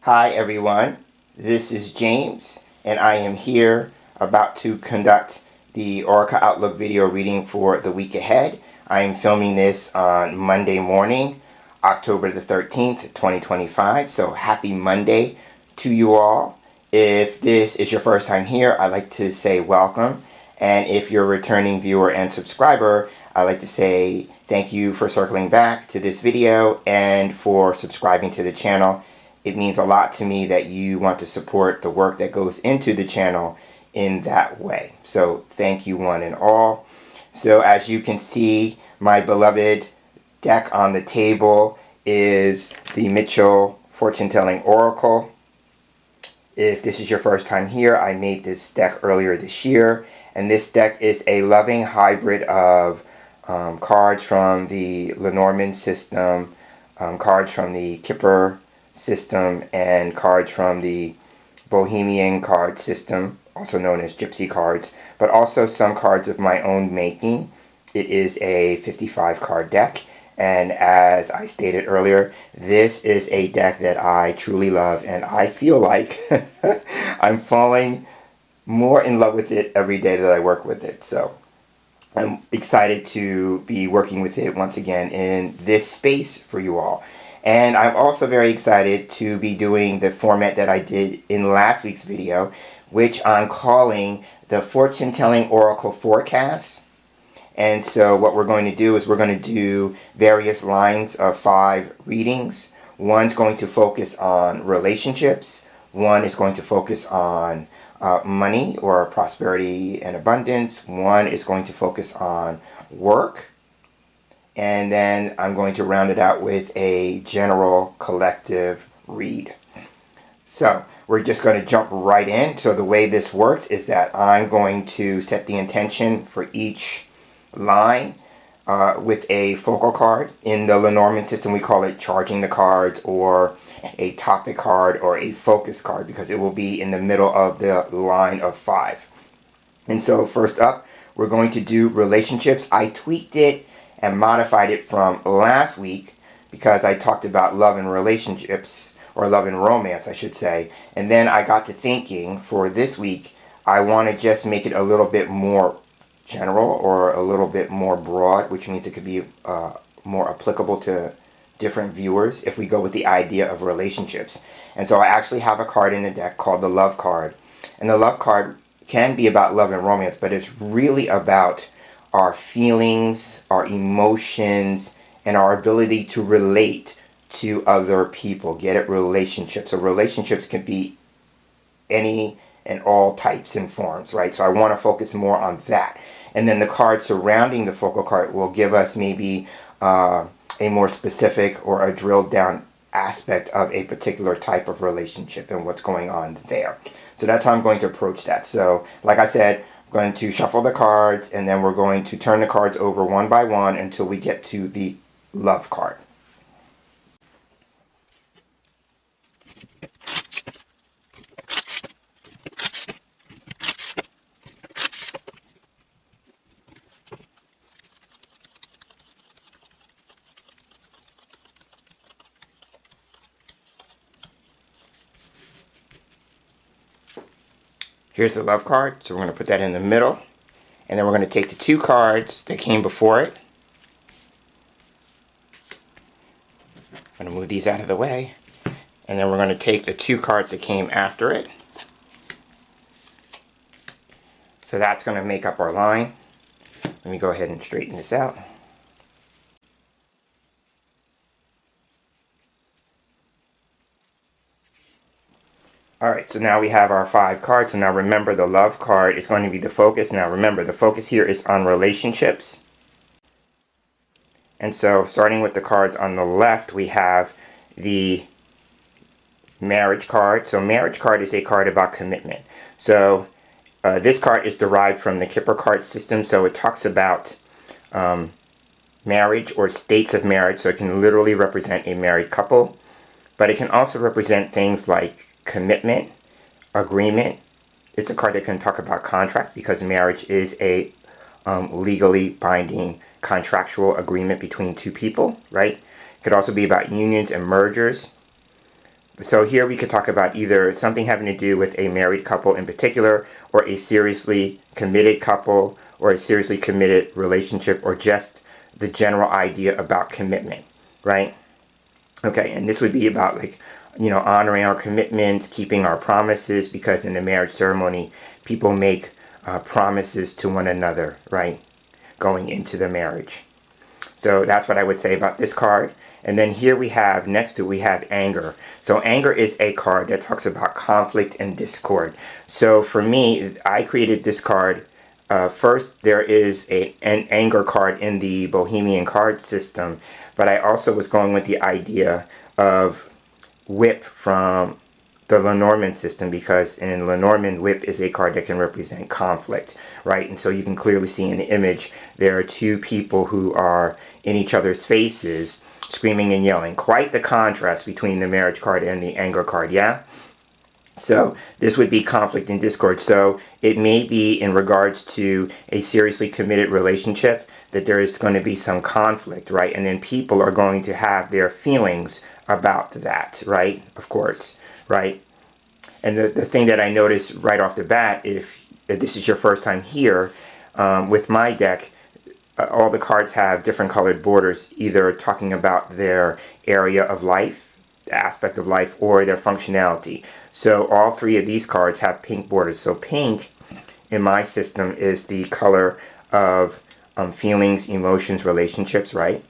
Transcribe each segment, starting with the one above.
Hi everyone, this is James and I am here about to conduct the Oracle Outlook video reading for the week ahead. I am filming this on Monday morning, October the 13th, 2025. So happy Monday to you all. If this is your first time here, I'd like to say welcome. And if you're a returning viewer and subscriber, I'd like to say thank you for circling back to this video and for subscribing to the channel. It means a lot to me that you want to support the work that goes into the channel in that way. So thank you one and all. So as you can see, my beloved deck on the table is the Mitchell Fortune Telling Oracle. If this is your first time here, I made this deck earlier this year. And this deck is a loving hybrid of cards from the Lenormand system, cards from the Kipper system, and cards from the Bohemian card system, also known as Gypsy cards, but also some cards of my own making. It is a 55 card deck, and as I stated earlier, this is a deck that I truly love, and I feel like I'm falling more in love with it every day that I work with it. So I'm excited to be working with it once again in this space for you all. And I'm also very excited to be doing the format that I did in last week's video, which I'm calling the Fortune Telling Oracle Forecast. And so what we're going to do is we're going to do various lines of 5 readings. One's going to focus on relationships. One is going to focus on money or prosperity and abundance. One is going to focus on work. And then I'm going to round it out with a general collective read. So we're just going to jump right in. So the way this works is that I'm going to set the intention for each line with a focal card. In the Lenormand system, we call it charging the cards, or a topic card, or a focus card, because it will be in the middle of the line of 5. And so first up, we're going to do relationships. I tweaked it and modified it from last week because I talked about love and relationships, or love and romance, I should say. And then I got to thinking for this week, I want to just make it a little bit more general or a little bit more broad, which means it could be more applicable to different viewers if we go with the idea of relationships. And so I actually have a card in the deck called the Love card. And the Love card can be about love and romance, but it's really about our feelings, our emotions, and our ability to relate to other people. Get it? Relationships. So relationships can be any and all types and forms, right? So I want to focus more on that. And then the card surrounding the focal card will give us maybe a more specific or a drilled down aspect of a particular type of relationship and what's going on there. So that's how I'm going to approach that. So like I said, going to shuffle the cards, and then we're going to turn the cards over one by one until we get to the Love card. Here's the Love card, so we're going to put that in the middle. And then we're going to take the 2 cards that came before it. I'm going to move these out of the way. And then we're going to take the 2 cards that came after it. So that's going to make up our line. Let me go ahead and straighten this out. Alright, so now we have our 5 cards. So now remember, the Love card is going to be the focus. Now remember, the focus here is on relationships. And so starting with the cards on the left, we have the Marriage card. So Marriage card is a card about commitment. So this card is derived from the Kipper card system. So it talks about marriage or states of marriage. So it can literally represent a married couple. But it can also represent things like commitment, agreement. It's a card that can talk about contracts, because marriage is a legally binding contractual agreement between 2 people, right? It could also be about unions and mergers. So here we could talk about either something having to do with a married couple in particular, or a seriously committed couple, or a seriously committed relationship, or just the general idea about commitment, right? Okay, and this would be about, like, honoring our commitments, keeping our promises, because in the marriage ceremony, people make promises to one another, right? Going into the marriage. So that's what I would say about this card. And then here we have, next to we have anger. So anger is a card that talks about conflict and discord. So for me, I created this card. First, there is an anger card in the Bohemian card system, but I also was going with the idea of whip from the Lenormand system, because in Lenormand, whip is a card that can represent conflict, right? And so you can clearly see in the image there are two people who are in each other's faces screaming and yelling. Quite the contrast between the marriage card and the anger card, yeah? So this would be conflict and discord. So it may be in regards to a seriously committed relationship that there is going to be some conflict, right? And then people are going to have their feelings about that, right? Of course, right? And the thing that I noticed right off the bat, if this is your first time here, with my deck, all the cards have different colored borders, either talking about their area of life, the aspect of life, or their functionality. So all three of these cards have pink borders. So pink in my system is the color of feelings, emotions, relationships, right?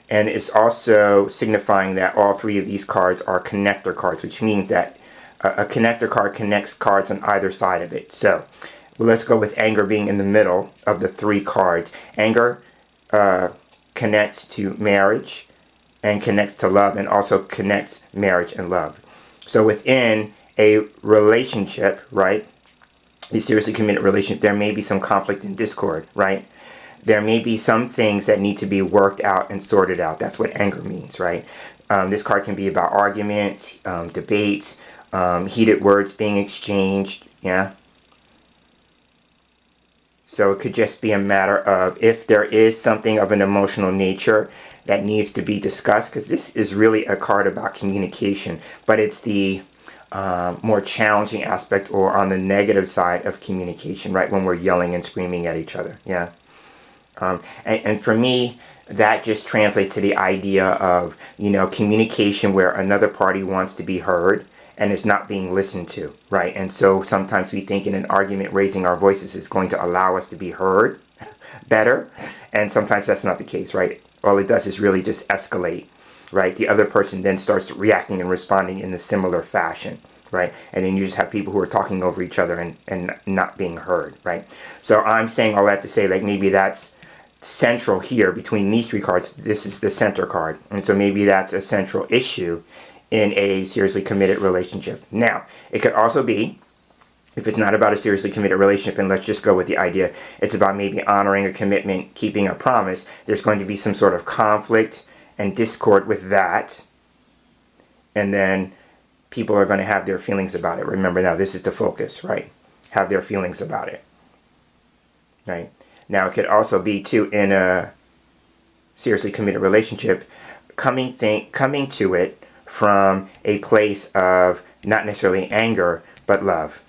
And it's also signifying that all three of these cards are connector cards, which means that a connector card connects cards on either side of it. So let's go with anger being in the middle of the three cards. Anger connects to marriage and connects to love, and also connects marriage and love. So within a relationship, right, a seriously committed relationship, there may be some conflict and discord, right? There may be some things that need to be worked out and sorted out. That's what anger means, right? This card can be about arguments, debates, heated words being exchanged, yeah? So it could just be a matter of if there is something of an emotional nature that needs to be discussed, because this is really a card about communication, but it's the more challenging aspect, or on the negative side of communication, right? When we're yelling and screaming at each other, yeah? And for me, that just translates to the idea of, communication where another party wants to be heard and is not being listened to, right? And so sometimes we think in an argument, raising our voices is going to allow us to be heard better. And sometimes that's not the case, right? All it does is really just escalate, right? The other person then starts reacting and responding in a similar fashion, right? And then you just have people who are talking over each other and not being heard, right? So I'm saying all that to say, like, maybe that's central here between these three cards. This is the center card. And so maybe that's a central issue in a seriously committed relationship. Now, it could also be, if it's not about a seriously committed relationship, and let's just go with the idea, it's about maybe honoring a commitment, keeping a promise, there's going to be some sort of conflict and discord with that. And then people are going to have their feelings about it. Remember, now this is the focus, right? Have their feelings about it, right? Now, it could also be, too, in a seriously committed relationship, coming to it from a place of not necessarily anger, but love.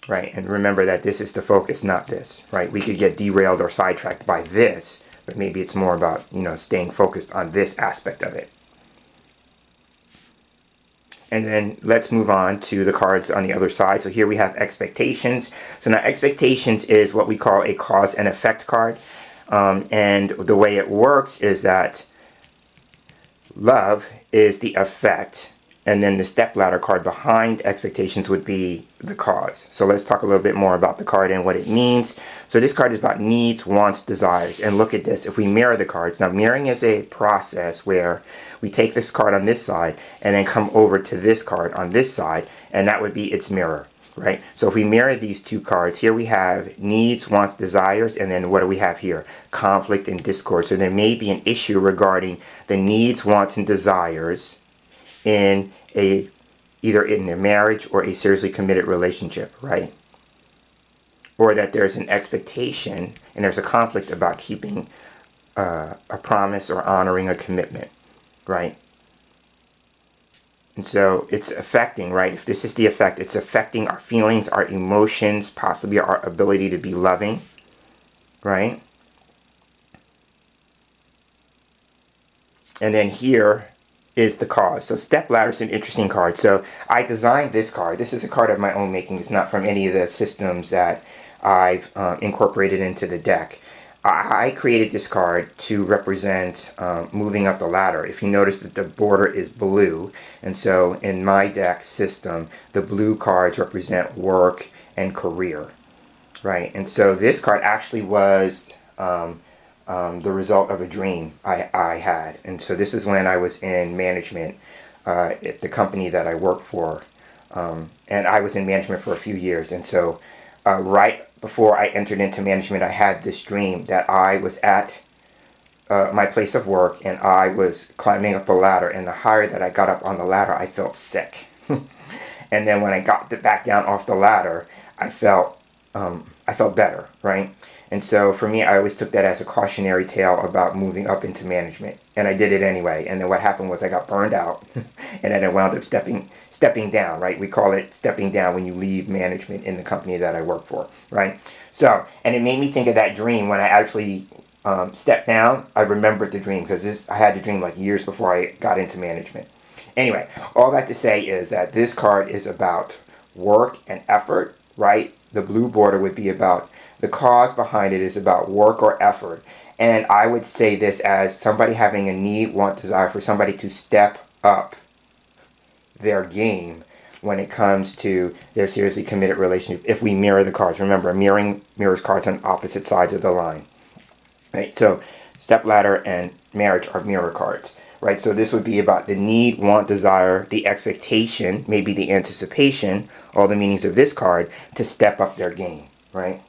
Right? And remember that this is the focus, not this, right? We could get derailed or sidetracked by this, but maybe it's more about, staying focused on this aspect of it. And then let's move on to the cards on the other side. So here we have expectations. So now expectations is what we call a cause and effect card. And the way it works is that love is the effect, and then the stepladder card behind expectations would be the cause. So let's talk a little bit more about the card and what it means. So this card is about needs, wants, desires. And look at this. If we mirror the cards, now mirroring is a process where we take this card on this side and then come over to this card on this side, and that would be its mirror, right? So if we mirror these two cards, here we have needs, wants, desires, and then what do we have here? Conflict and discord. So there may be an issue regarding the needs, wants, and desires in either in a marriage or a seriously committed relationship, right? Or that there's an expectation and there's a conflict about keeping a promise or honoring a commitment, right? And so it's affecting, right? If this is the effect, it's affecting our feelings, our emotions, possibly our ability to be loving, right? And then here is the cause. So stepladder is an interesting card. So I designed this card. This is a card of my own making. It's not from any of the systems that I've incorporated into the deck. I created this card to represent moving up the ladder. If you notice that the border is blue, and so in my deck system, the blue cards represent work and career, right? And so this card actually was the result of a dream I had. And so this is when I was in management at the company that I work for. And I was in management for a few years. And so right before I entered into management, I had this dream that I was at my place of work and I was climbing up a ladder. And the higher that I got up on the ladder, I felt sick. And then when I got back down off the ladder, I felt better, right? And so for me, I always took that as a cautionary tale about moving up into management. And I did it anyway. And then what happened was I got burned out and then I wound up stepping down, right? We call it stepping down when you leave management in the company that I work for, right? So, and it made me think of that dream when I actually stepped down. I remembered the dream because I had the dream like years before I got into management. Anyway, all that to say is that this card is about work and effort, right? The blue border would be about the cause behind it is about work or effort. And I would say this as somebody having a need, want, desire for somebody to step up their game when it comes to their seriously committed relationship. If we mirror the cards, remember, mirroring mirrors cards on opposite sides of the line. Right? So stepladder and marriage are mirror cards. Right? So this would be about the need, want, desire, the expectation, maybe the anticipation, all the meanings of this card, to step up their game. Right?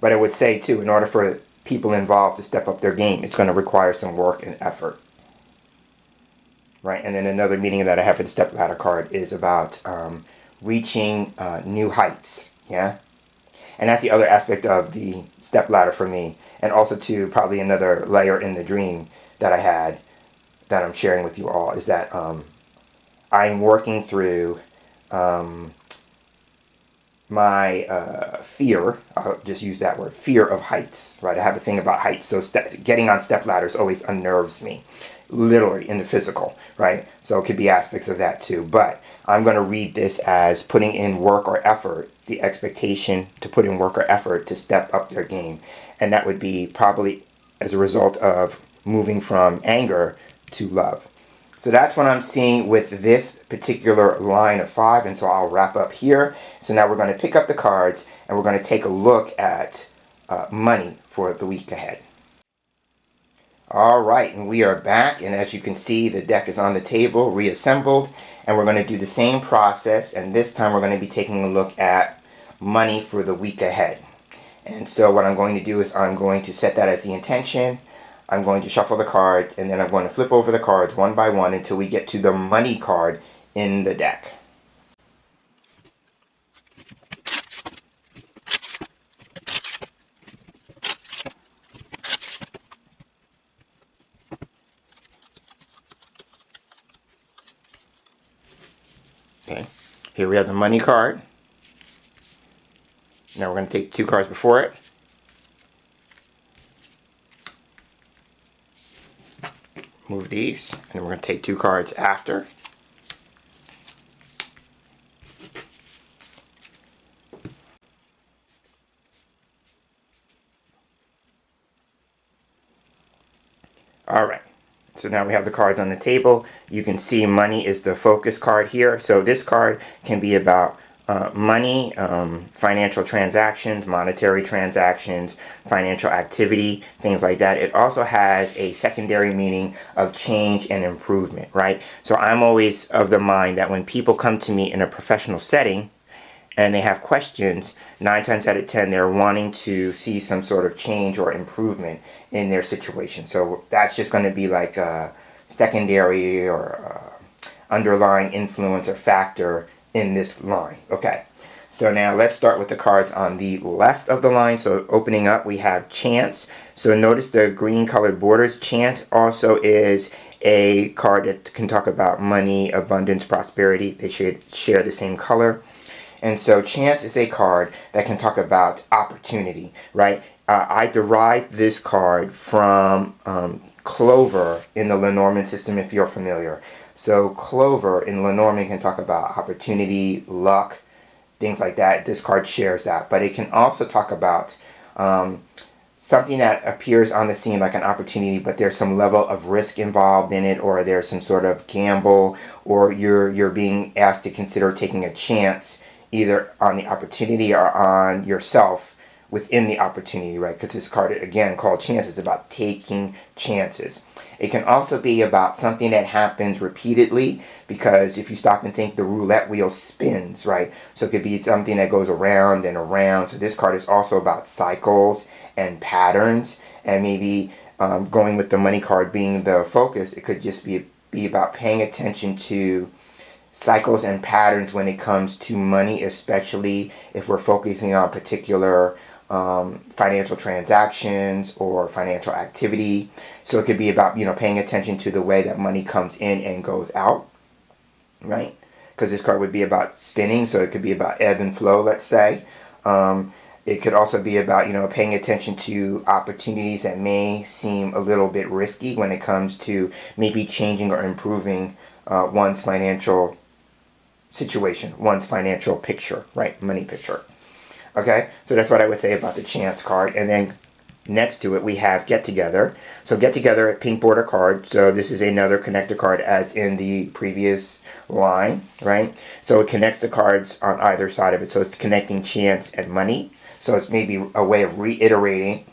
But I would say, too, in order for people involved to step up their game, it's going to require some work and effort. Right? And then another meaning that I have for the stepladder card is about reaching new heights. Yeah? And that's the other aspect of the stepladder for me. And also, too, probably another layer in the dream that I had that I'm sharing with you all is that I'm working through my fear, I'll just use that word, fear of heights, right? I have a thing about heights, so getting on step ladders always unnerves me, literally in the physical, right? So it could be aspects of that too, but I'm going to read this as putting in work or effort, the expectation to put in work or effort to step up their game, and that would be probably as a result of moving from anger to love. So that's what I'm seeing with this particular line of 5, and so I'll wrap up here. So now we're going to pick up the cards, and we're going to take a look at money for the week ahead. All right, and we are back, and as you can see, the deck is on the table, reassembled, and we're going to do the same process, and this time we're going to be taking a look at money for the week ahead. And so what I'm going to do is I'm going to set that as the intention. I'm going to shuffle the cards, and then I'm going to flip over the cards one by one until we get to the money card in the deck. Okay, here we have the money card. Now we're going to take 2 cards before it. Move these, and we're going to take 2 cards after. All right, so now we have the cards on the table. You can see money is the focus card here. So this card can be about money, financial transactions, monetary transactions, financial activity, things like that. It also has a secondary meaning of change and improvement, right? So I'm always of the mind that when people come to me in a professional setting and they have questions, 9 times out of 10, they're wanting to see some sort of change or improvement in their situation. So that's just going to be like a secondary or underlying influence or factor in this line. Okay, so now let's start with the cards on the left of the line. So opening up, we have chance. So notice the green colored borders. Chance also is a card that can talk about money, abundance, prosperity. They should share the same color. And so chance is a card that can talk about opportunity, right? I derived this card from Clover in the Lenormand system, if you're familiar. So Clover in Lenormand can talk about opportunity, luck, things like that. This card shares that. But it can also talk about something that appears on the scene like an opportunity, but there's some level of risk involved in it, or there's some sort of gamble, or you're being asked to consider taking a chance either on the opportunity or on yourself within the opportunity, right? Because this card, again, called Chance, it's about taking chances. It can also be about something that happens repeatedly, because if you stop and think, the roulette wheel spins, right? So it could be something that goes around and around. So this card is also about cycles and patterns, and maybe going with the money card being the focus, it could just be about paying attention to cycles and patterns when it comes to money, especially if we're focusing on particular financial transactions or financial activity. So it could be about, paying attention to the way that money comes in and goes out, right? Because this card would be about spinning, so it could be about ebb and flow, let's say. It could also be about, paying attention to opportunities that may seem a little bit risky when it comes to maybe changing or improving one's financial situation, one's financial picture, right? Money picture. Okay, so that's what I would say about the Chance card. And then next to it, we have Get Together. So Get Together, pink border card. So this is another connector card as in the previous line, right? So it connects the cards on either side of it. So it's connecting chance and money. So it's maybe a way of reiterating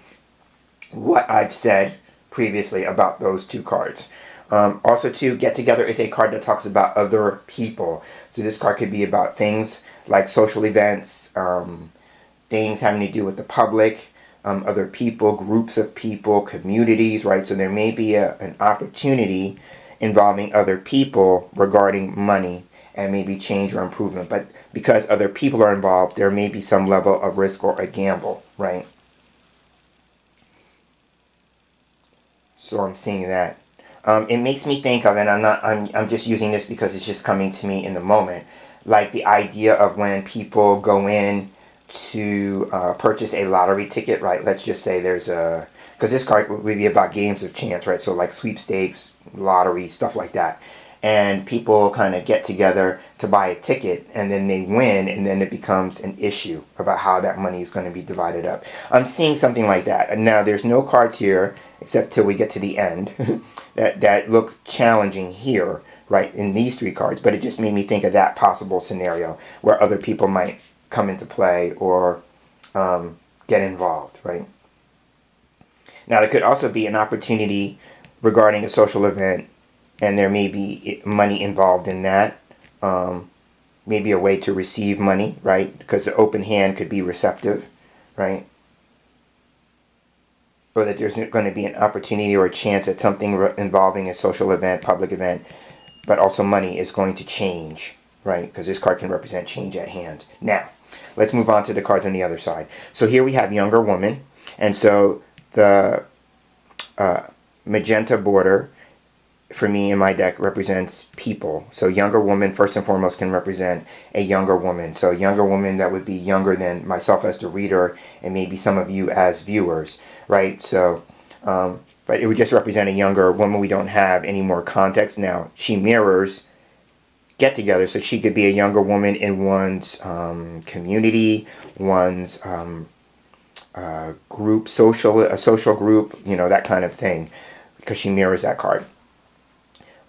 what I've said previously about those two cards. Also, too, Get Together is a card that talks about other people. So this card could be about things like social events, things having to do with the public, other people, groups of people, communities, right? So there may be an opportunity involving other people regarding money and maybe change or improvement. But because other people are involved, there may be some level of risk or a gamble, right? So I'm seeing that. It makes me think of, and I'm just using this because it's just coming to me in the moment, like the idea of when people go in to purchase a lottery ticket, right? Let's just say because this card would be about games of chance, right? So like sweepstakes, lottery, stuff like that. And people kind of get together to buy a ticket, and then they win, and then it becomes an issue about how that money is going to be divided up. I'm seeing something like that. And now there's no cards here, except till we get to the end, that look challenging here, right, in these three cards. But it just made me think of that possible scenario where other people might come into play or get involved, right? Now, there could also be an opportunity regarding a social event, and there may be money involved in that. Maybe a way to receive money, right? Because the open hand could be receptive, right? Or that there's going to be an opportunity or a chance at something involving a social event, public event, but also money is going to change, right? Because this card can represent change at hand. Now, let's move on to the cards on the other side. So here we have Younger Woman, and so the magenta border for me in my deck represents people. So Younger Woman, first and foremost, can represent a younger woman. So a younger woman that would be younger than myself as the reader, and maybe some of you as viewers, right? So, but it would just represent a younger woman. We don't have any more context. Now, she mirrors Get Together, so she could be a younger woman in one's community, one's group, a social group, that kind of thing, because she mirrors that card.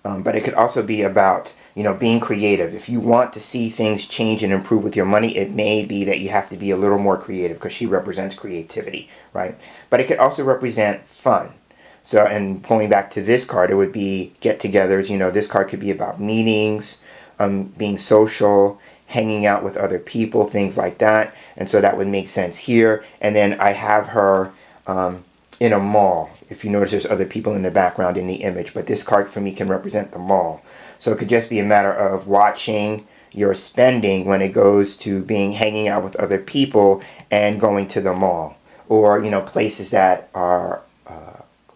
But it could also be about, being creative. If you want to see things change and improve with your money, it may be that you have to be a little more creative, because she represents creativity, right? But it could also represent fun. So, and pulling back to this card, it would be get-togethers. This card could be about meetings, being social, hanging out with other people, things like that. And so that would make sense here. And then I have her in a mall. If you notice, there's other people in the background in the image, but this card for me can represent the mall. So it could just be a matter of watching your spending when it goes to hanging out with other people and going to the mall, or places that are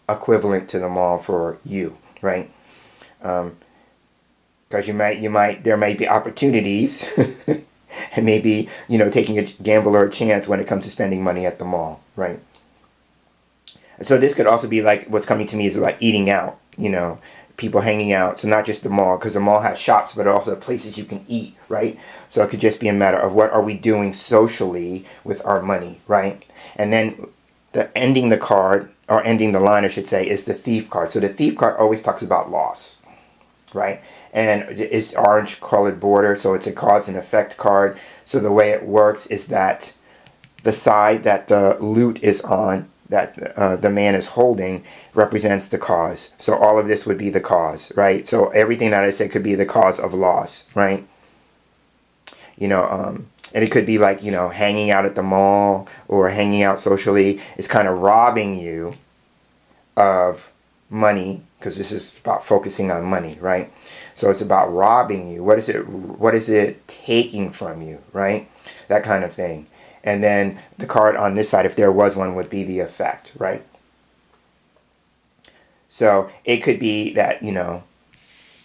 equivalent to the mall for you, right? Because there might be opportunities, and maybe, taking a gamble or a chance when it comes to spending money at the mall, right? So this could also be like, what's coming to me is like eating out, people hanging out. So not just the mall, because the mall has shops, but also places you can eat, right? So it could just be a matter of what are we doing socially with our money, right? And then ending the card, or ending the line, I should say, is the thief card. So the thief card always talks about loss, right? And it's orange colored border, so it's a cause and effect card. So the way it works is that the side that the loot is on, that the man is holding, represents the cause. So all of this would be the cause, right? So everything that I said could be the cause of loss, right? And it could be like, hanging out at the mall or hanging out socially. It's kind of robbing you of money, because this is about focusing on money, right? So it's about robbing you. What is it taking from you, right? That kind of thing. And then the card on this side, if there was one, would be the effect, right? So it could be that,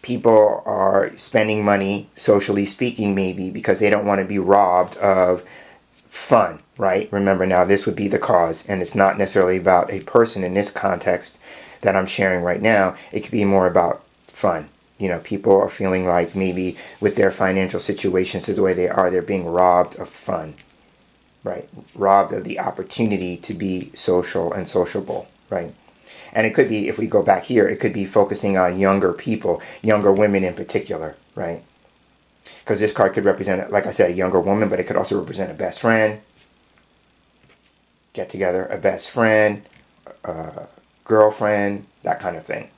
people are spending money, socially speaking, maybe, because they don't want to be robbed of fun, right? Remember, now this would be the cause, and it's not necessarily about a person in this context that I'm sharing right now. It could be more about fun. People are feeling like maybe with their financial situations the way they are, they're being robbed of fun, right? Robbed of the opportunity to be social and sociable, right? And it could be, if we go back here, it could be focusing on younger people, younger women in particular, right? Because this card could represent, like I said, a younger woman, but it could also represent a best friend, get together, a best friend, girlfriend, that kind of thing.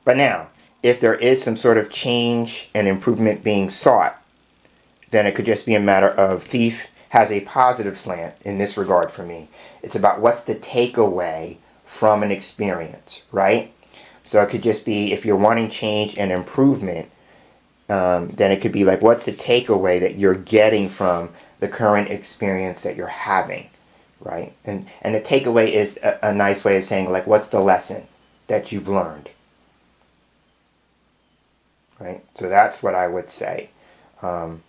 But now, if there is some sort of change and improvement being sought, then it could just be a matter of thief has a positive slant in this regard for me. It's about what's the takeaway from an experience, right? So it could just be, if you're wanting change and improvement, then it could be like, what's the takeaway that you're getting from the current experience that you're having, right? And the takeaway is a nice way of saying, like, what's the lesson that you've learned, right? So that's what I would say. And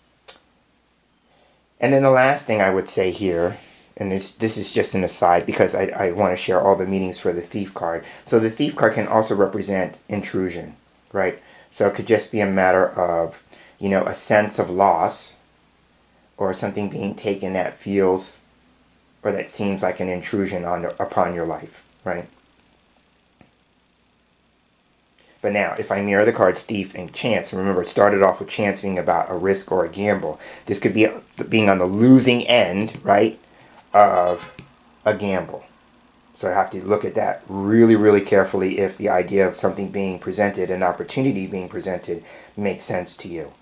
then the last thing I would say here, and this is just an aside because I want to share all the meanings for the thief card. So the thief card can also represent intrusion, right? So it could just be a matter of, a sense of loss, or something being taken that feels or that seems like an intrusion upon your life, right? But now, if I mirror the cards thief and chance, remember it started off with chance being about a risk or a gamble. This could be being on the losing end, right, of a gamble. So I have to look at that really, really carefully if the idea of something being presented, an opportunity being presented, makes sense to you.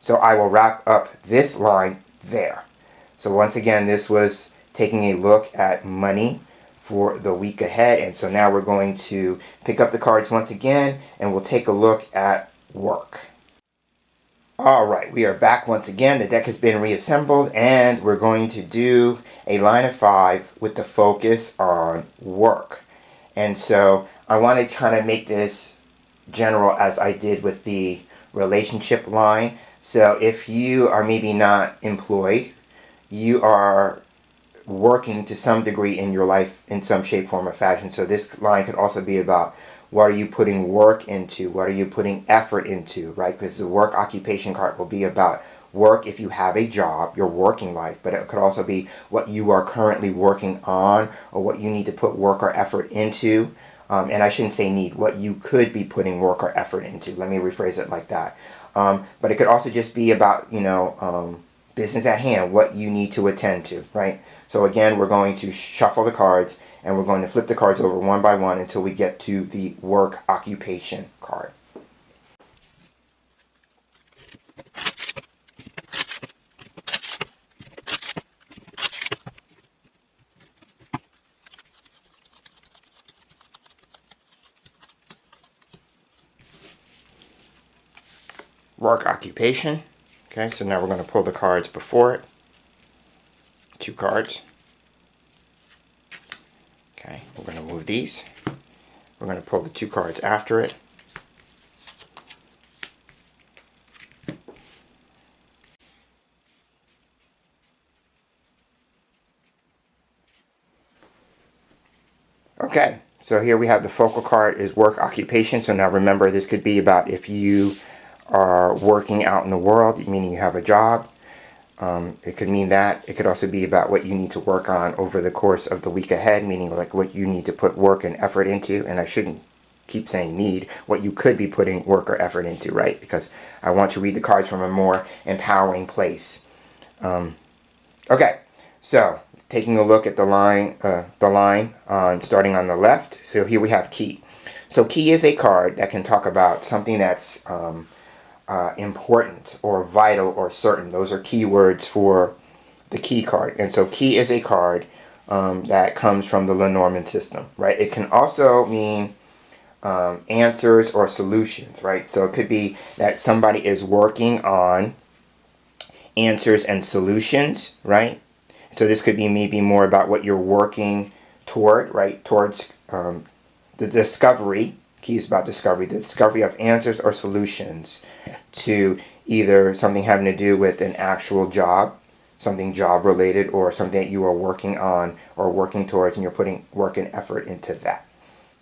So I will wrap up this line there. So once again, this was taking a look at money for the week ahead. And so now we're going to pick up the cards once again, and we'll take a look at work. All right, we are back once again. The deck has been reassembled, and we're going to do a line of 5 with the focus on work. And so I want to kind of make this general as I did with the relationship line. So if you are maybe not employed, you are working to some degree in your life in some shape, form, or fashion. So this line could also be about, what are you putting work into? What are you putting effort into, right? Because the work occupation card will be about work if you have a job, your working life, but it could also be what you are currently working on, or what you need to put work or effort into. And I shouldn't say need, what you could be putting work or effort into. Let me rephrase it like that. But it could also just be about, business at hand, what you need to attend to, right? So again, we're going to shuffle the cards, and we're going to flip the cards over one by one until we get to the work occupation card. Work occupation. Okay, so now we're going to pull the cards before it. 2 cards. Okay, we're going to move these. We're going to pull the 2 cards after it. Okay, so here we have the focal card is work occupation. So now remember, this could be about if you are working out in the world, meaning you have a job. It could mean that. It could also be about what you need to work on over the course of the week ahead, meaning like what you need to put work and effort into. And I shouldn't keep saying need, what you could be putting work or effort into, right? Because I want to read the cards from a more empowering place. Okay, so taking a look at the line on starting on the left. So here we have key. So key is a card that can talk about something that's important or vital or certain. Those are keywords for the key card. And so key is a card that comes from the Lenormand system, right? It can also mean answers or solutions, right? So it could be that somebody is working on answers and solutions, right? So this could be maybe more about what you're working toward, right? Towards the discovery. Key is about discovery, the discovery of answers or solutions to either something having to do with an actual job, something job related, or something that you are working on or working towards, and you're putting work and effort into that,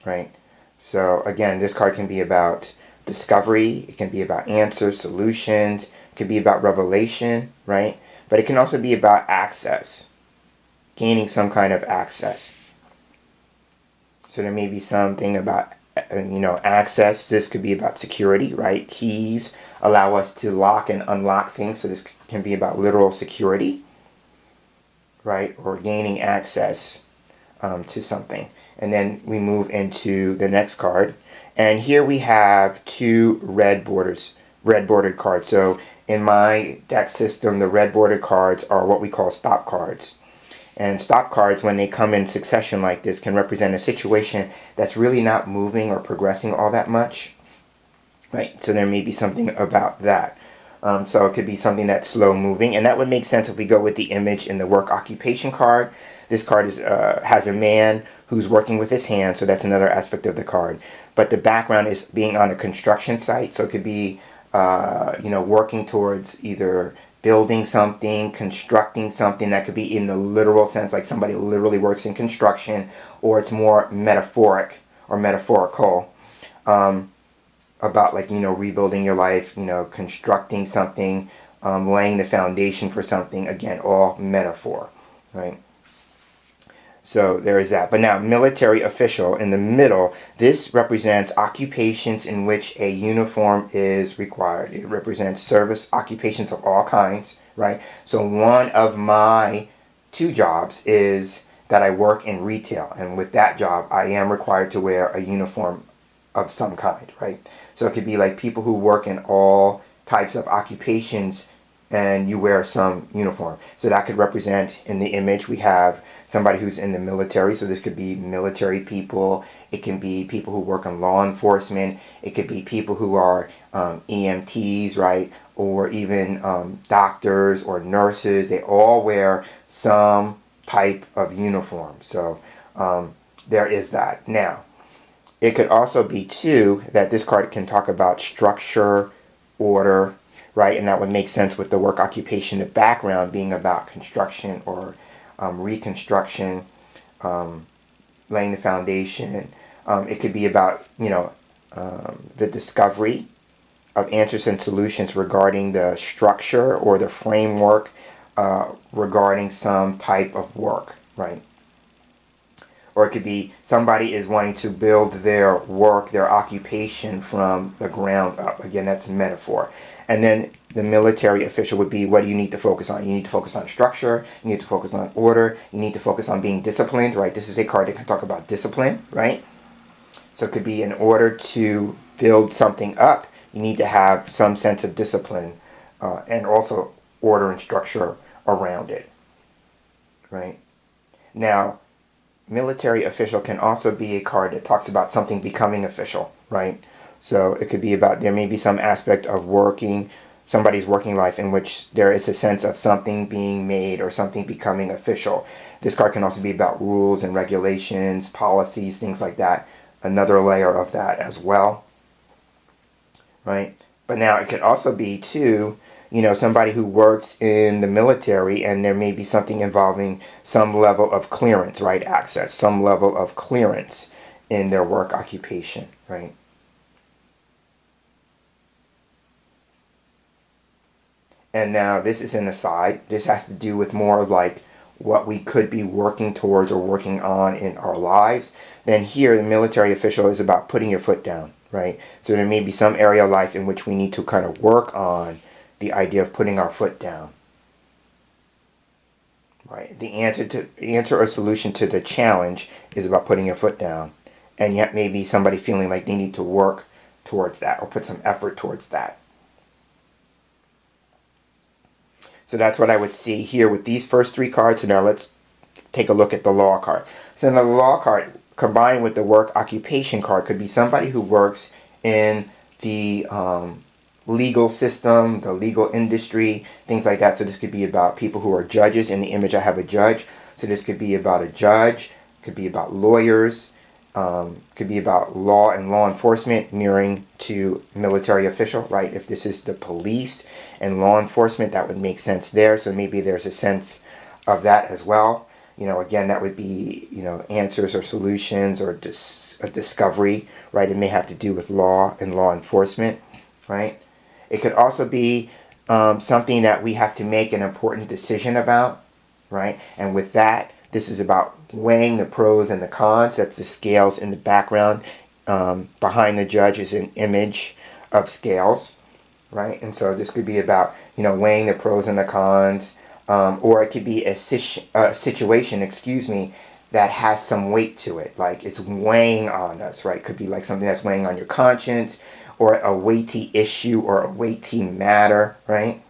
right? So again, this card can be about discovery, it can be about answers, solutions, it can be about revelation, right? But it can also be about access, gaining some kind of access. So there may be something about access. This could be about security, right? Keys allow us to lock and unlock things, so this can be about literal security, right? Or gaining access to something. And then we move into the next card, and here we have two red bordered cards. So in my deck system, the red bordered cards are what we call stop cards. And stop cards, when they come in succession like this, can represent a situation that's really not moving or progressing all that much, right? So there may be something about that. So it could be something that's slow moving, and that would make sense if we go with the image in the work occupation card. This card has a man who's working with his hands, so that's another aspect of the card. But the background is being on a construction site, so it could be working towards either building something, constructing something. That could be in the literal sense, like somebody literally works in construction, or it's more metaphoric or metaphorical, about rebuilding your life, constructing something, laying the foundation for something. Again, all metaphor, right? So there is that. But now, military official in the middle, this represents occupations in which a uniform is required. It represents service occupations of all kinds, right? So one of my two jobs is that I work in retail. And with that job, I am required to wear a uniform of some kind, right? So it could be like people who work in all types of occupations, and you wear some uniform. So that could represent, in the image, we have somebody who's in the military. So this could be military people. It can be people who work in law enforcement. It could be people who are EMTs, right? Or even doctors or nurses. They all wear some type of uniform. So there is that. Now, it could also be, too, that this card can talk about structure, order, right? And that would make sense with the work occupation, the background being about construction or reconstruction, laying the foundation. It could be about, the discovery of answers and solutions regarding the structure or the framework regarding some type of work, right? Or it could be somebody is wanting to build their work, their occupation from the ground up. Again, that's a metaphor. And then the military official would be, what do you need to focus on? You need to focus on structure. You need to focus on order. You need to focus on being disciplined, right? This is a card that can talk about discipline, right? So it could be, in order to build something up, you need to have some sense of discipline and also order and structure around it, right? Now, military official can also be a card that talks about something becoming official, right? So it could be about, there may be some aspect of somebody's working life in which there is a sense of something being made or something becoming official. This card can also be about rules and regulations, policies, things like that. Another layer of that as well, right? But now it could also be, too, somebody who works in the military, and there may be something involving some level of clearance, right? Access, some level of clearance in their work occupation, right? And now this is an aside. This has to do with more like what we could be working towards or working on in our lives. Then here, the military official is about putting your foot down, right? So there may be some area of life in which we need to kind of work on the idea of putting our foot down, right? The answer or solution to the challenge is about putting your foot down, and yet maybe somebody feeling like they need to work towards that or put some effort towards that. So that's what I would see here with these first three cards. So now let's take a look at the law card. So now the law card combined with the work occupation card could be somebody who works in the legal system, the legal industry, things like that. So this could be about people who are judges. In the image I have a judge. So this could be about a judge, could be about lawyers, could be about law and law enforcement, mirroring to military official, right? If this is the police and law enforcement, that would make sense there. So maybe there's a sense of that as well. Again, that would be, answers or solutions or a discovery, right? It may have to do with law and law enforcement, right? It could also be something that we have to make an important decision about, right? And with that, this is about weighing the pros and the cons. That's the scales in the background. Behind the judge is an image of scales, right? And so this could be about, weighing the pros and the cons. Or it could be a situation, that has some weight to it. Like it's weighing on us, right? Could be like something that's weighing on your conscience, or a weighty issue or a weighty matter, right?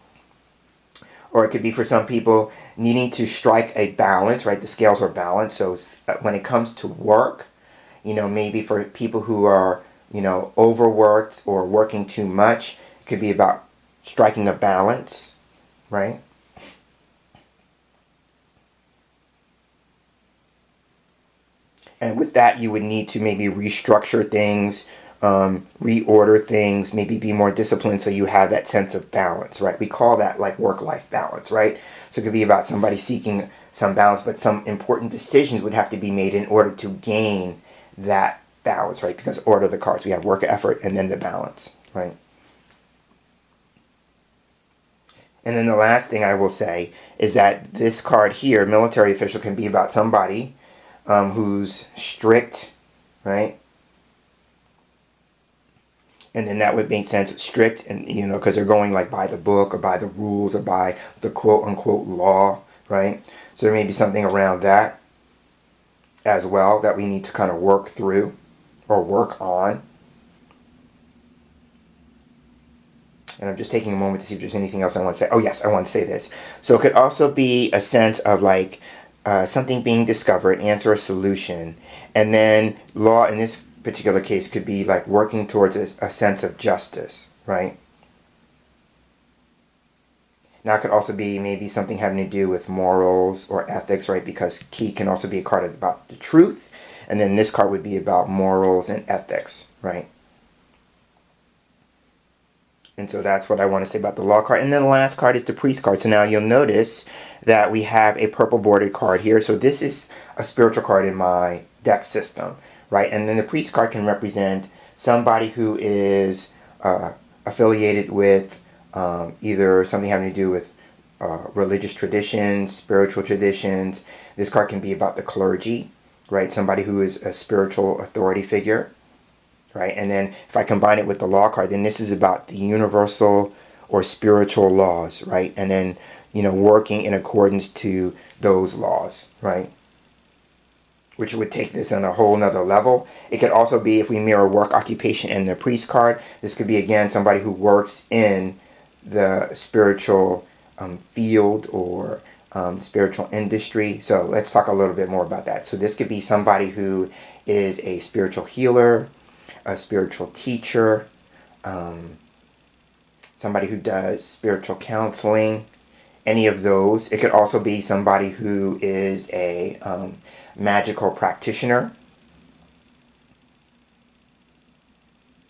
Or it could be for some people needing to strike a balance, right? The scales are balanced. So when it comes to work, maybe for people who are, overworked or working too much, it could be about striking a balance, right? And with that, you would need to maybe restructure things, reorder things, maybe be more disciplined so you have that sense of balance, right? We call that like work-life balance, right? So it could be about somebody seeking some balance, but some important decisions would have to be made in order to gain that balance, right? Because order of the cards, we have work effort and then the balance, right? And then the last thing I will say is that this card here, military official, can be about somebody who's strict, right? And then that would make sense, strict, and because they're going like by the book or by the rules or by the quote unquote law, right? So there may be something around that as well that we need to kind of work through or work on. And I'm just taking a moment to see if there's anything else I want to say. Oh yes, I want to say this. So it could also be a sense of like something being discovered, answer a solution, and then law in this particular case could be like working towards a sense of justice, right? Now it could also be maybe something having to do with morals or ethics, right? Because key can also be a card about the truth, and then this card would be about morals and ethics, right? And so that's what I want to say about the law card. And then the last card is the priest card. So now you'll notice that we have a purple bordered card here. So this is a spiritual card in my deck system, right? And then the priest card can represent somebody who is affiliated with either something having to do with religious traditions, spiritual traditions. This card can be about the clergy, right? Somebody who is a spiritual authority figure. Right? And then if I combine it with the law card, then this is about the universal or spiritual laws, right? And then, working in accordance to those laws, right? Which would take this on a whole nother level. It could also be, if we mirror work occupation and the priest card, this could be, again, somebody who works in the spiritual field or spiritual industry. So let's talk a little bit more about that. So this could be somebody who is a spiritual healer, a spiritual teacher, somebody who does spiritual counseling, any of those. It could also be somebody who is a magical practitioner,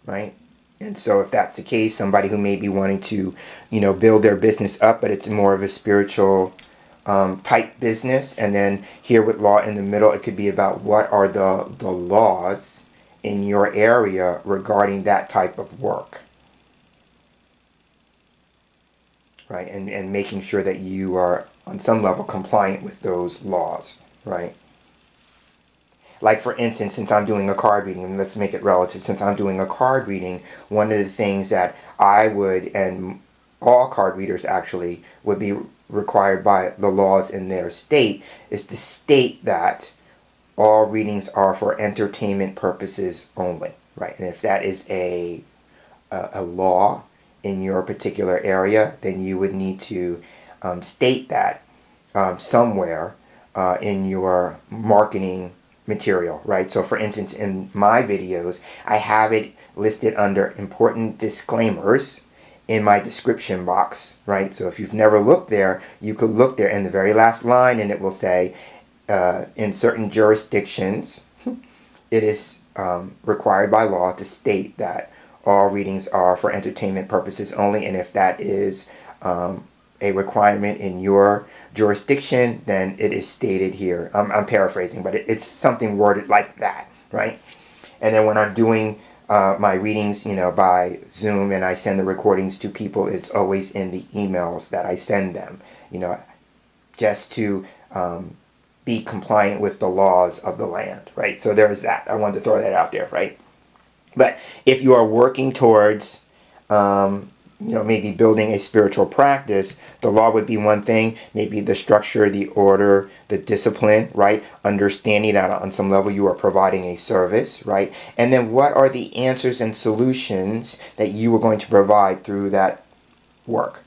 right? And so if that's the case, somebody who may be wanting to, build their business up, but it's more of a spiritual type business. And then here with law in the middle, it could be about what are the laws in your area regarding that type of work. Right? And making sure that you are on some level compliant with those laws, right? Like for instance, since I'm doing a card reading, and let's make it relative, since I'm doing a card reading, one of the things that I would, and all card readers actually, would be required by the laws in their state, is to state that all readings are for entertainment purposes only, right? And if that is a law in your particular area, then you would need to state that somewhere in your marketing material, right? So for instance, in my videos, I have it listed under important disclaimers in my description box, right? So if you've never looked there, you could look there in the very last line and it will say, in certain jurisdictions, it is required by law to state that all readings are for entertainment purposes only, and if that is a requirement in your jurisdiction, then it is stated here. I'm paraphrasing, but it's something worded like that, right? And then when I'm doing my readings, by Zoom, and I send the recordings to people, it's always in the emails that I send them, just to be compliant with the laws of the land, right? So there's that. I wanted to throw that out there, right? But if you are working towards, maybe building a spiritual practice, the law would be one thing, maybe the structure, the order, the discipline, right? Understanding that on some level you are providing a service, right? And then what are the answers and solutions that you are going to provide through that work?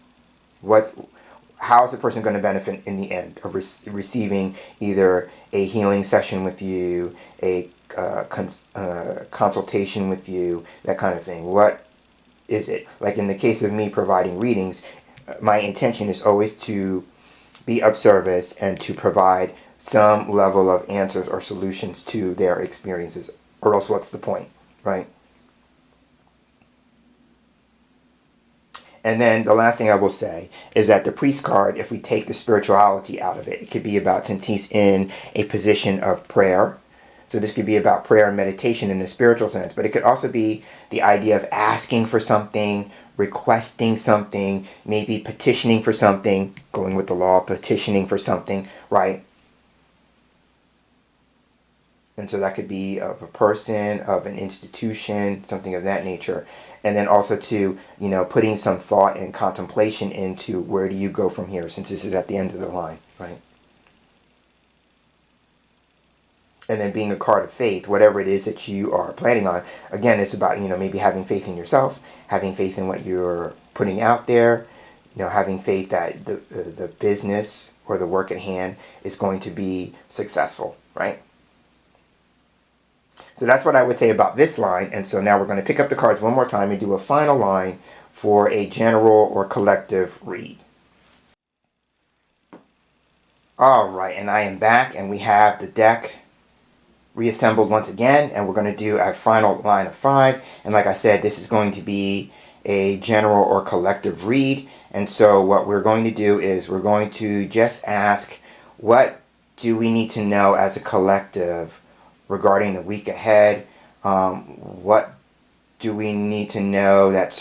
How is the person going to benefit in the end of receiving either a healing session with you, a consultation with you, that kind of thing? What is it? Like in the case of me providing readings, my intention is always to be of service and to provide some level of answers or solutions to their experiences, or else what's the point, right? And then the last thing I will say is that the priest card, if we take the spirituality out of it, it could be about, since he's in a position of prayer, so this could be about prayer and meditation in the spiritual sense, but it could also be the idea of asking for something, requesting something, maybe petitioning for something, going with the law, petitioning for something, right? And so that could be of a person, of an institution, something of that nature. And then also to, putting some thought and contemplation into where do you go from here, since this is at the end of the line, right? And then being a card of faith, whatever it is that you are planning on, again, it's about, maybe having faith in yourself, having faith in what you're putting out there, having faith that the business or the work at hand is going to be successful, right? So that's what I would say about this line. And so now we're going to pick up the cards one more time and do a final line for a general or collective read. All right, and I am back, and we have the deck reassembled once again, and we're going to do a final line of 5. And like I said, this is going to be a general or collective read. And so what we're going to do is we're going to just ask, what do we need to know as a collective regarding the week ahead? What do we need to know that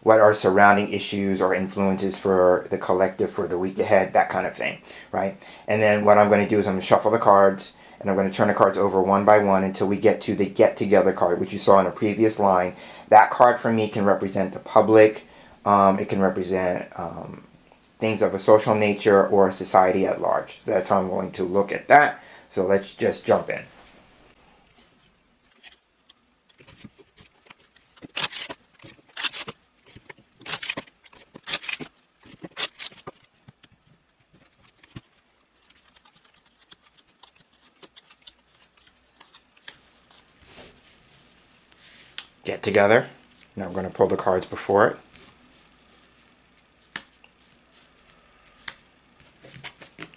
what are surrounding issues or influences for the collective for the week ahead, that kind of thing, right? And then what I'm going to do is I'm going to shuffle the cards, and I'm going to turn the cards over one by one until we get to the Get Together card, which you saw in a previous line. That card for me can represent the public. It can represent things of a social nature or society at large. That's how I'm going to look at that. So let's just jump in. Get Together. Now I'm going to pull the cards before it.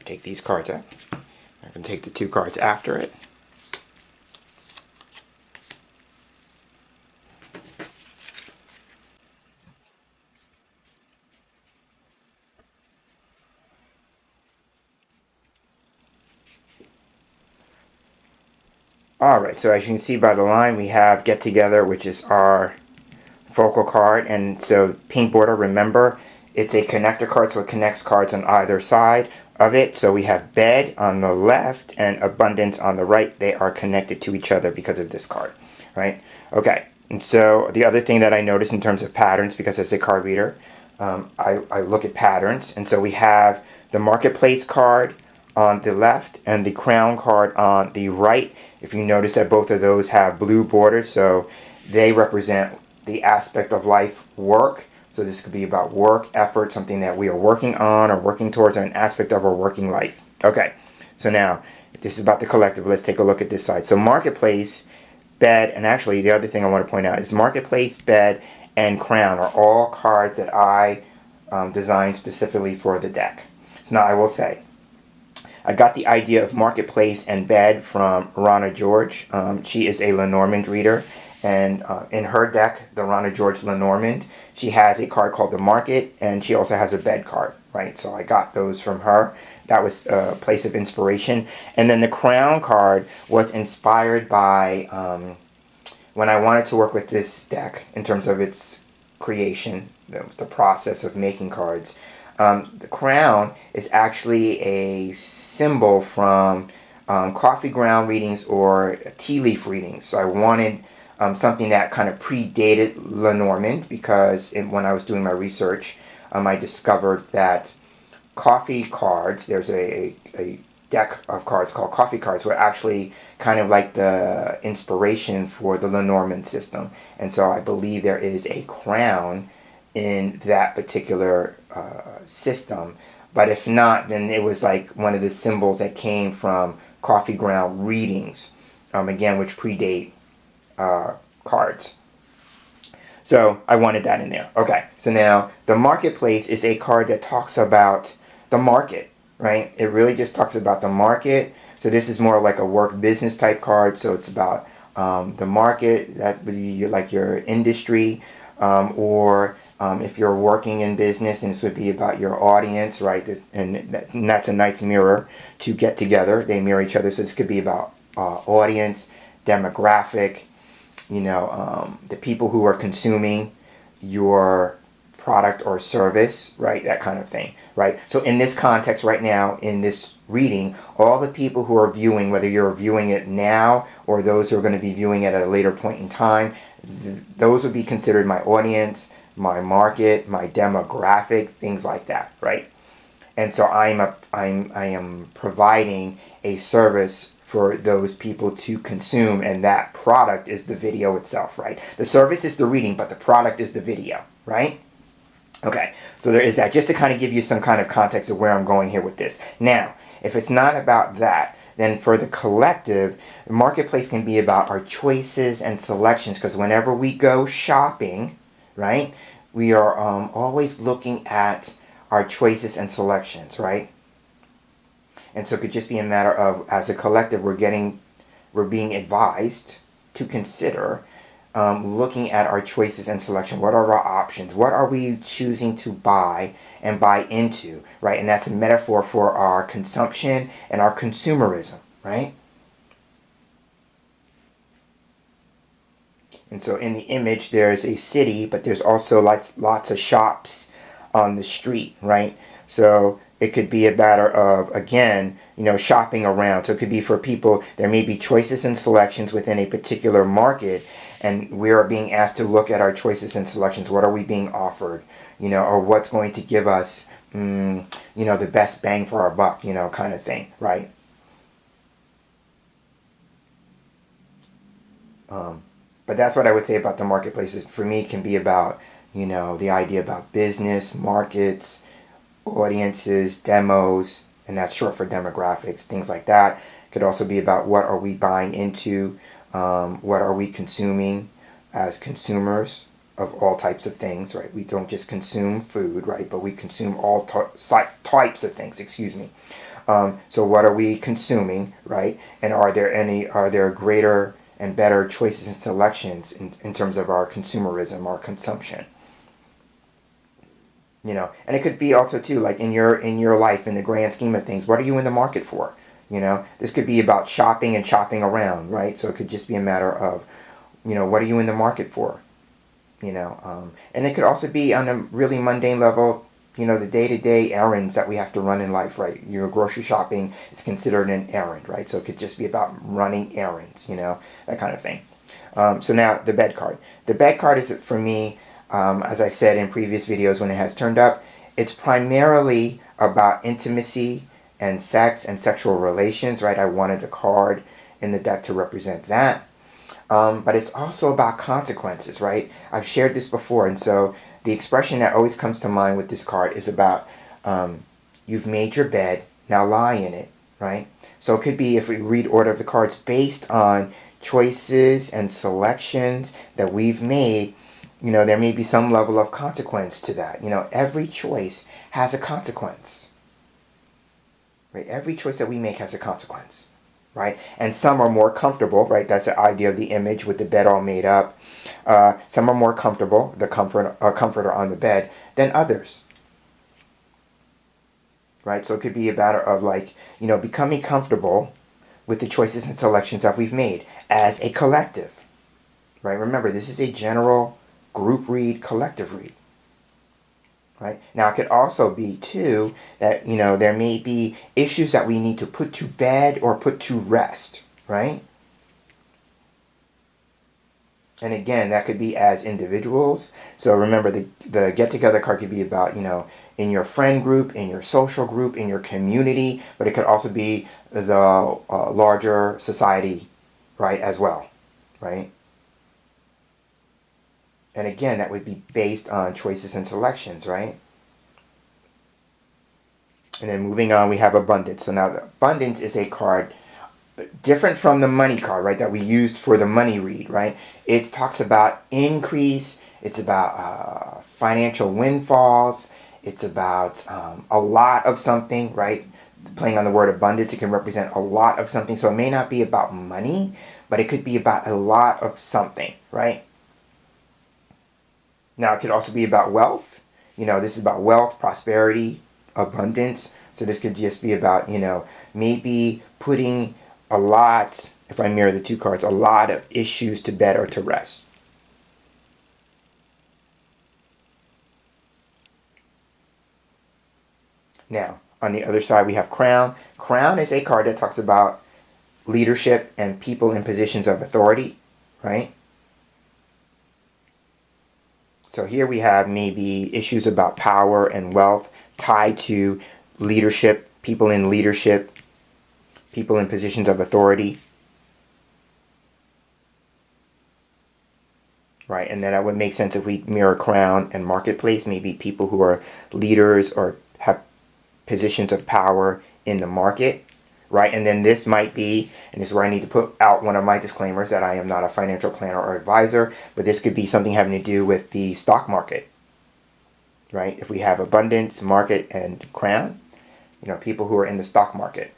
Take these cards out. I'm going to take the 2 cards after it. Alright, so as you can see by the line, we have Get Together, which is our focal card. And so pink border, remember, it's a connector card, so it connects cards on either side of it. So we have Bed on the left and Abundance on the right. They are connected to each other because of this card, right? Okay, and so the other thing that I notice in terms of patterns, because as a card reader, I look at patterns. And so we have the Marketplace card on the left and the Crown card on the right. If you notice that both of those have blue borders, so they represent the aspect of life, work. So this could be about work, effort, something that we are working on or working towards, or an aspect of our working life. Okay, so now, if this is about the collective, let's take a look at this side. So Marketplace, Bed, and actually the other thing I want to point out is Marketplace, Bed, and Crown are all cards that I designed specifically for the deck. So now I will say, I got the idea of Marketplace and Bed from Rana George. She is a Lenormand reader, and in her deck, the Rana George Lenormand, she has a card called the Market, and she also has a Bed card, right? So I got those from her. That was a place of inspiration. And then the Crown card was inspired by when I wanted to work with this deck in terms of its creation, the process of making cards. The crown is actually a symbol from coffee ground readings or tea leaf readings. So I wanted something that kind of predated Lenormand, because when I was doing my research, I discovered that coffee cards, there's a deck of cards called coffee cards, were actually kind of like the inspiration for the Lenormand system. And so I believe there is a crown in that particular system. But if not, then it was like one of the symbols that came from coffee ground readings, again, which predate cards. So I wanted that in there. Okay, so now the Marketplace is a card that talks about the market, right? It really just talks about the market. So this is more like a work business type card. So it's about the market, that would be like your industry, or if you're working in business, and this would be about your audience, right? And that's a nice mirror to Get Together. They mirror each other. So this could be about audience, demographic, the people who are consuming your product or service, right? That kind of thing, right? So in this context right now, in this reading, all the people who are viewing, whether you're viewing it now or those who are going to be viewing it at a later point in time, those would be considered my audience, my market, my demographic, things like that, right? And so I am providing a service for those people to consume, and that product is the video itself, right? The service is the reading, but the product is the video, right? Okay, so there is that, just to kind of give you some kind of context of where I'm going here with this. Now, if it's not about that, then for the collective, the Marketplace can be about our choices and selections, because whenever we go shopping, right, we are always looking at our choices and selections, right? And so it could just be a matter of, as a collective, we're being advised to consider looking at our choices and selection. What are our options? What are we choosing to buy and buy into, right? And that's a metaphor for our consumption and our consumerism, right? And so in the image, there's a city, but there's also lots of shops on the street, right? So it could be a matter of, again, shopping around. So it could be for people, there may be choices and selections within a particular market, and we are being asked to look at our choices and selections. What are we being offered, or what's going to give us, the best bang for our buck, kind of thing, right? But that's what I would say about the Marketplace. For me, it can be about, the idea about business, markets, audiences, demos, and that's short for demographics, things like that. It could also be about what are we buying into, what are we consuming as consumers of all types of things, right? We don't just consume food, right? But we consume all types of things, excuse me. So what are we consuming, right? And are there greater and better choices and selections in terms of our consumerism, our consumption? And it could be also too, like in your life, in the grand scheme of things, what are you in the market for? You know, this could be about shopping and shopping around, right? So it could just be a matter of, you know, what are you in the market for? You know, and it could also be on a really mundane level, you know, the day-to-day errands that we have to run in life, right? Your grocery shopping is considered an errand, right? So it could just be about running errands, you know, that kind of thing. So now the bed card. The bed card is, for me, as I've said in previous videos when it has turned up, it's primarily about intimacy and sex and sexual relations, right? I wanted a card in the deck to represent that. But it's also about consequences, right? I've shared this before, and so the expression that always comes to mind with this card is about you've made your bed, now lie in it, right? So it could be, if we read order of the cards, based on choices and selections that we've made, you know, there may be some level of consequence to that. You know, every choice has a consequence, right? Every choice that we make has a consequence. Right? And some are more comfortable, right? That's the idea of the image with the bed all made up. Some are more comfortable, the comforter on the bed, than others. Right? So it could be a matter of, like, you know, becoming comfortable with the choices and selections that we've made as a collective. Right? Remember, this is a general group read, collective read. Right? Now, it could also be, too, that, you know, there may be issues that we need to put to bed or put to rest, right? And again, that could be as individuals. So remember, the get-together card could be about, you know, in your friend group, in your social group, in your community, but it could also be the larger society, right, as well, right? And again, that would be based on choices and selections, right? And then moving on, we have abundance. So now the abundance is a card different from the money card, right, that we used for the money read, right? It talks about increase. It's about financial windfalls. It's about a lot of something, right? Playing on the word abundance, it can represent a lot of something. So it may not be about money, but it could be about a lot of something, right? Now, it could also be about wealth. You know, this is about wealth, prosperity, abundance. So this could just be about, you know, maybe putting a lot, if I mirror the two cards, a lot of issues to bed or to rest. Now, on the other side, we have Crown. Crown is a card that talks about leadership and people in positions of authority, right? So here we have maybe issues about power and wealth tied to leadership, people in leadership, people in positions of authority. Right, and then that would make sense if we mirror crown and marketplace, maybe people who are leaders or have positions of power in the market, right? And then this might be, and this is where I need to put out one of my disclaimers, that I am not a financial planner or advisor, but this could be something having to do with the stock market, right? If we have abundance, market, and crown, you know, people who are in the stock market,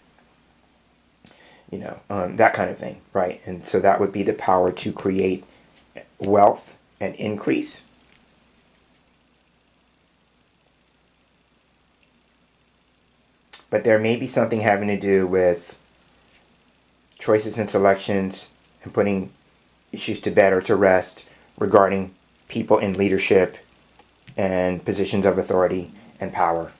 you know, that kind of thing, right? And so that would be the power to create wealth and increase. But there may be something having to do with choices and selections and putting issues to bed or to rest regarding people in leadership and positions of authority and power.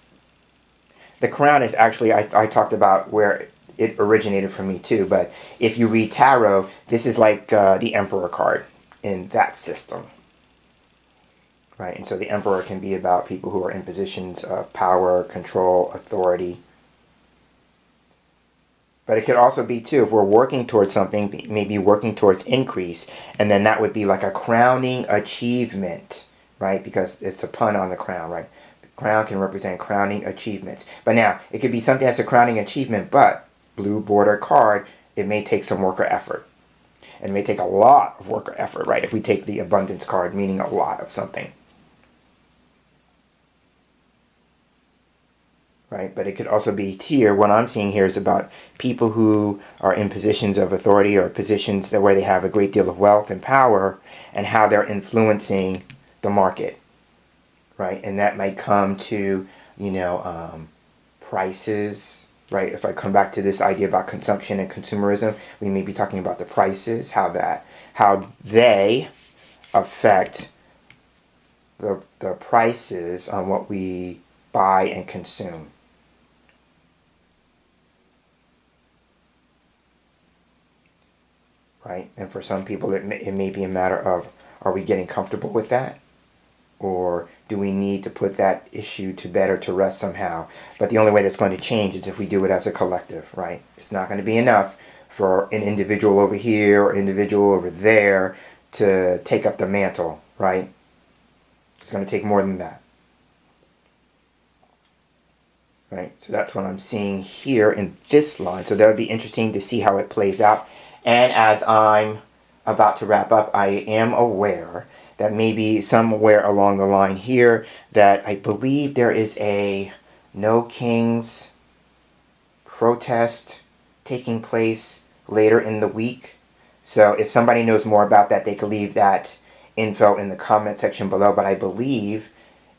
The crown is actually, I talked about where it originated from me too, but if you read tarot, this is like the emperor card in that system. Right, and so the emperor can be about people who are in positions of power, control, authority. But it could also be, too, if we're working towards something, maybe working towards increase, and then that would be like a crowning achievement, right? Because it's a pun on the crown, right? The crown can represent crowning achievements. But now, it could be something that's a crowning achievement, but blue border card, it may take some work or effort. And it may take a lot of work or effort, right? If we take the abundance card, meaning a lot of something. Right, but it could also be here, what I'm seeing here is about people who are in positions of authority or positions where they have a great deal of wealth and power, and how they're influencing the market, right? And that might come to, you know, prices, right? If I come back to this idea about consumption and consumerism, we may be talking about the prices, how they affect the prices on what we buy and consume. Right? And for some people, it may be a matter of, are we getting comfortable with that? Or do we need to put that issue to bed or to rest somehow? But the only way that's going to change is if we do it as a collective, right? It's not going to be enough for an individual over here or individual over there to take up the mantle, right? It's going to take more than that. Right? So that's what I'm seeing here in this line. So that would be interesting to see how it plays out. And as I'm about to wrap up, I am aware that maybe somewhere along the line here that I believe there is a No Kings protest taking place later in the week. So if somebody knows more about that, they can leave that info in the comment section below. But I believe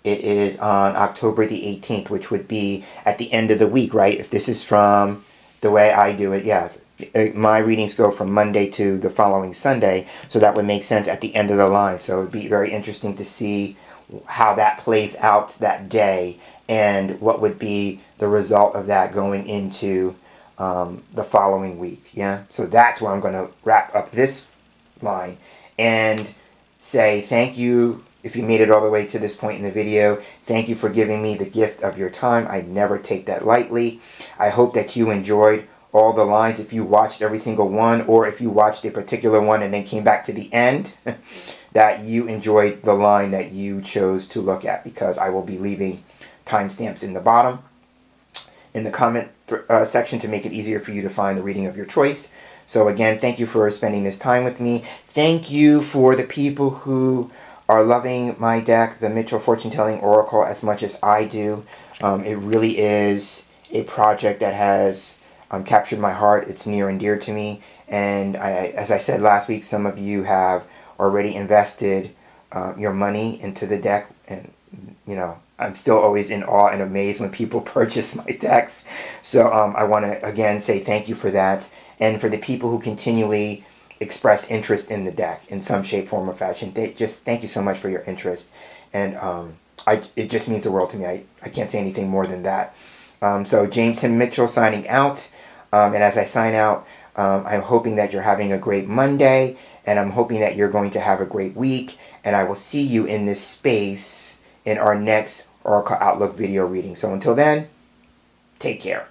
it is on October the 18th, which would be at the end of the week, right? If this is from the way I do it, yeah. My readings go from Monday to the following Sunday, so that would make sense at the end of the line. So it would be very interesting to see how that plays out that day and what would be the result of that going into the following week. Yeah, so that's where I'm going to wrap up this line and say thank you. If you made it all the way to this point in the video, thank you for giving me the gift of your time. I never take that lightly. I hope that you enjoyed all the lines. If you watched every single one, or if you watched a particular one and then came back to the end, that you enjoyed the line that you chose to look at, because I will be leaving timestamps in the bottom in the comment section to make it easier for you to find the reading of your choice. So again, thank you for spending this time with me. Thank you for the people who are loving my deck, the Mitchell Fortune Telling Oracle, as much as I do. It really is a project that has captured my heart. It's near and dear to me. And as I said last week, some of you have already invested your money into the deck. And, you know, I'm still always in awe and amazed when people purchase my decks. So I want to, again, say thank you for that. And for the people who continually express interest in the deck in some shape, form, or fashion, just thank you so much for your interest. And it just means the world to me. I can't say anything more than that. So James Tim Mitchell signing out. And as I sign out, I'm hoping that you're having a great Monday, and I'm hoping that you're going to have a great week, and I will see you in this space in our next Oracle Outlook video reading. So until then, take care.